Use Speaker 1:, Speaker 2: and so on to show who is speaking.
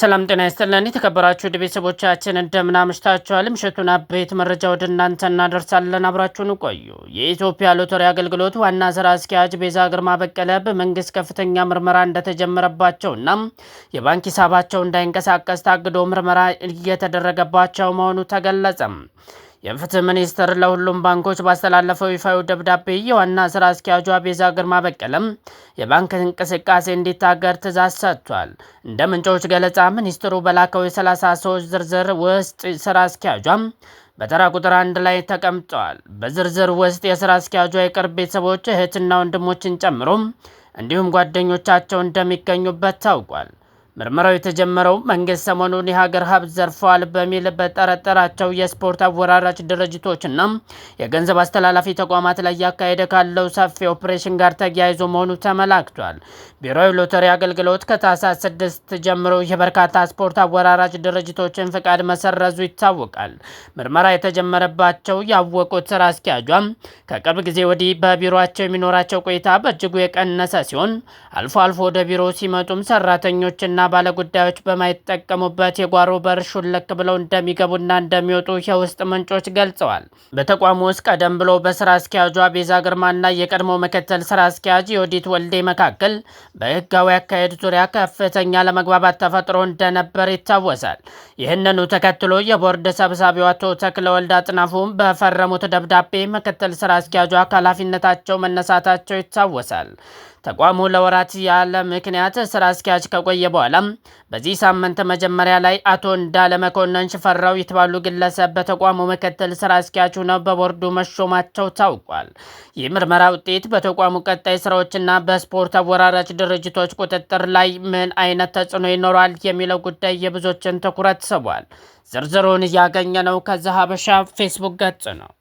Speaker 1: ሰላም ጤና ይስጥልን የተከበራችሁ ቤተሰቦቻችን እንደምን አምሽታችኋል? ምሽቱን አበይት መረጃ ወደ እናንተ እናደርሳለን። አብራችሁን ቆዩ። የኢትዮጵያ ሎተሪ አገልግሎት ዋና ስራ አስኪያጅ ቤዛ ግርማ በቀለ በመንግስት ከፍተኛ ምርመራ እንደተጀመረባቸውና የባንክ ሂሳባቸው እንዳይንቀሳቀስ ታግዶ ምርመራ እየተደረገባቸው መሆኑ ተገለጸ። የፍትህ ሚኒስቴር ለሁሉም ባንኮች ባስተላለፈው ይፋዊ ደብዳቤ የዋና ስራ አስኪያጇ ቤዛ ግርማ በቀለም የባንክ እንቅስቃሴ እንዲታገድ ትዕዛዝ ሰጥቷል። እንደ ምንጮች ገለጻ ሚኒስትሩ በላከው የ30 ሰዎች ዝርዝር ውስጥ ስራ አስኪያጇ በተራ ቁጥር 1 ላይ ተቀምጠዋል። በዝርዝር ውስጥ የስራ አስኪያጇ የቅርብ ቤተሰቦች እህትና ወንድሞችን ጨምሮ እንዲሁም ጓደኞቻቸው እንደሚገኙበት ታውቋል። ምርመራው የተጀመረው መንግስት ሰሞኑን የሀገር ሀብት ዘርፈዋል በሚል በጠረጠራቸው የስፖርት አወራራጅ ድርጅቶችና የገንዘብ አስተላላፊ ተቋማት ላይ ያካሄደ ካለው ሰፊ ኦፕሬሽን ጋር ተያይዞ መሆኑ ተመላክቷል። ብሔራዊ ሎተሪ አገልግሎት ከታህሳስ 6 ጀምሮ የበርካታ ስፖርት አወራራጅ ድርጅቶችን ፍቃድ መሰረዙ ይታወቃል። ምርመራ የተጀመረባቸው ያወቁት ስራ አስኪያጇ ከቅርብ ጊዜ ወዲህ በቢሮቸው የሚኖራቸው ቆይታ በእጅጉ የቀነሰ ሲሆን አልፎ አልፎ ወደ ቢሮ ሲመጡም ሰራተኞችና ባለጉዳዮች በማይጠቀሙበት የጓሮ በር ሹልክ ብለው እንደሚገቡና እንደሚወጡ የውስጥ ምንጮች ገልጸዋል። በተቋሙ ውስጥ ቀደም ብሎ በስራ አስኪያጇ ቤዛ ግርማና የቀድሞ ምክትል ስራ አስኪያጅ የወዲት ወልዴ መካከል በህጋዊ አካሄድ ዙሪያ ከፍተኛ ለመግባባት ተፈጥሮ እንደነበር ይታወሳል። ይህንኑ ተከትሎ የቦርድ ሰብሳቢው አቶ ተክለወልድ አጥናፉ በፈረሙት ደብዳቤ ምክትል ስራ አስኪያጇ ከኃላፊነታቸው መነሳታቸው ይታወሳል። ተቋሙ ለወራት ያለ ምክንያት ስራ አስኪያጅ ከቆየ በኋላ በዚህ ሳምንት መጀመሪያ ላይ አቶ እንዳለ መኮንን ሽፈራው የተባሉ ግለሰብ በተቋሙ ምክትል ስራ አስኪያጅ ሆነው በቦርዱ መሾማቸው ታውቋል። ይህ ምርመራ ውጤት በተቋሙ ቀጣይ ስራዎችና በስፖርት አወራራጅ ድርጅቶች ቁጥጥር ላይ ምን አይነት ተጽዕኖ ይኖራል የሚለው ጉዳይ የብዙዎችን ትኩረት ስቧል። ዝርዝሩን እያገኘ ነው ከዘ ሀበሻ ፌስቡክ ገጽ ነው።